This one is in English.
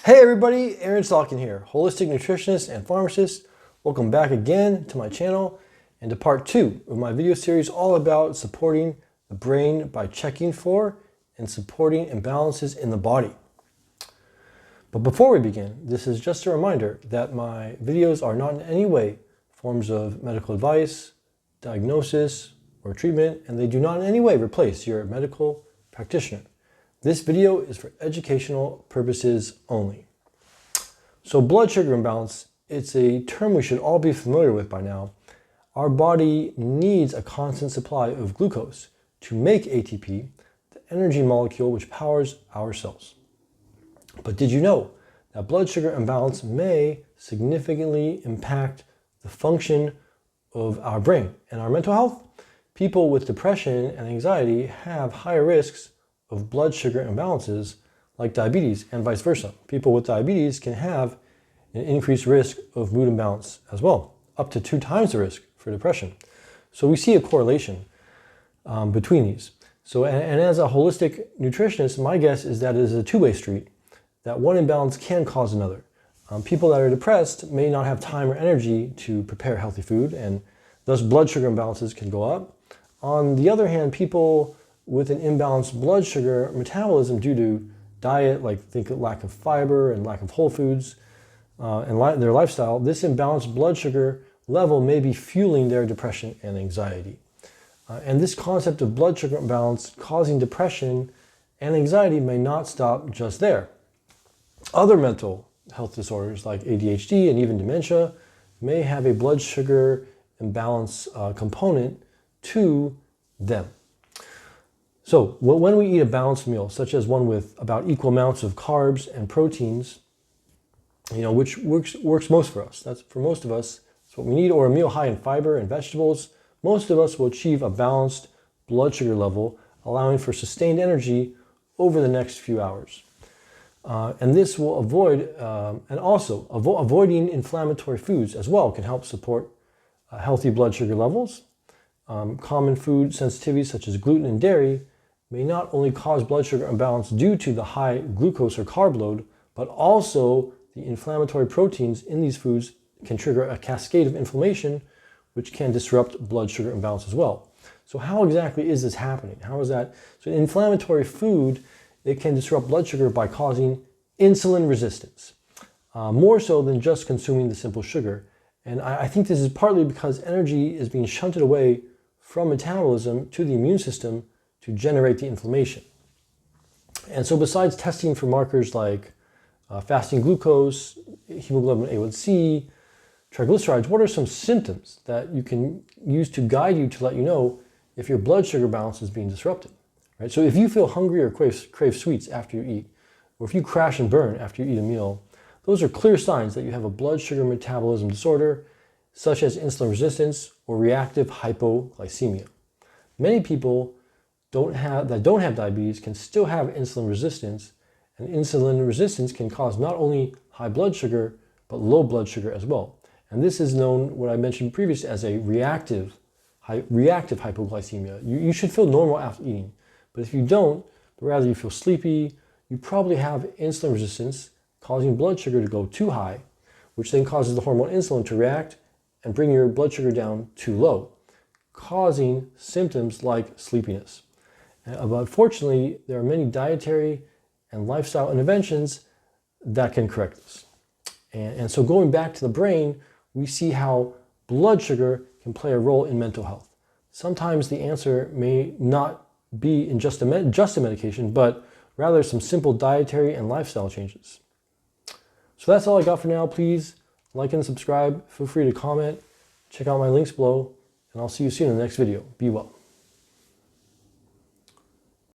Hey everybody, Aaron Stockin here, holistic nutritionist and pharmacist. Welcome back again to my channel and to part 2 of my video series all about supporting the brain by checking for and supporting imbalances in the body. But before we begin, this is just a reminder that my videos are not in any way forms of medical advice, diagnosis, or treatment, and they do not in any way replace your medical practitioner. This video is for educational purposes only. So blood sugar imbalance, it's a term we should all be familiar with by now. Our body needs a constant supply of glucose to make ATP, the energy molecule which powers our cells. But did you know that blood sugar imbalance may significantly impact the function of our brain and our mental health? People with depression and anxiety have higher risks of blood sugar imbalances like diabetes and vice versa. People with diabetes can have an increased risk of mood imbalance as well, up to 2 times the risk for depression. So we see a correlation between these. So, and as a holistic nutritionist, my guess is that it is a two-way street, that one imbalance can cause another. People that are depressed may not have time or energy to prepare healthy food, and thus blood sugar imbalances can go up. On the other hand, people with an imbalanced blood sugar metabolism due to diet, like think of lack of fiber and lack of whole foods, and their lifestyle, this imbalanced blood sugar level may be fueling their depression and anxiety. And this concept of blood sugar imbalance causing depression and anxiety may not stop just there. Other mental health disorders like ADHD and even dementia may have a blood sugar imbalance component to them. So when we eat a balanced meal, such as one with about equal amounts of carbs and proteins, which works most for us. That's for most of us, that's what we need, or a meal high in fiber and vegetables, most of us will achieve a balanced blood sugar level, allowing for sustained energy over the next few hours. And this will avoid, and also avoiding inflammatory foods as well can help support healthy blood sugar levels. Common food sensitivities such as gluten and dairy may not only cause blood sugar imbalance due to the high glucose or carb load, but also the inflammatory proteins in these foods can trigger a cascade of inflammation, which can disrupt blood sugar imbalance as well. So how exactly is this happening? How is that? So an inflammatory food, it can disrupt blood sugar by causing insulin resistance, more so than just consuming the simple sugar. And I think this is partly because energy is being shunted away from metabolism to the immune system to generate the inflammation. And so besides testing for markers like fasting glucose, hemoglobin A1C, triglycerides, what are some symptoms that you can use to guide you to let you know if your blood sugar balance is being disrupted? Right? So if you feel hungry or crave sweets after you eat, or if you crash and burn after you eat a meal, those are clear signs that you have a blood sugar metabolism disorder, such as insulin resistance or reactive hypoglycemia. Many people that don't have diabetes can still have insulin resistance, and insulin resistance can cause not only high blood sugar, but low blood sugar as well. And this is known, what I mentioned previously, as a reactive hypoglycemia. You should feel normal after eating, but if you don't, but rather you feel sleepy, you probably have insulin resistance, causing blood sugar to go too high, which then causes the hormone insulin to react and bring your blood sugar down too low, causing symptoms like sleepiness. But fortunately, there are many dietary and lifestyle interventions that can correct this. And so going back to the brain, we see how blood sugar can play a role in mental health. Sometimes the answer may not be in just a medication, but rather some simple dietary and lifestyle changes. So that's all I got for now. Please like and subscribe. Feel free to comment. Check out my links below, and I'll see you soon in the next video. Be well.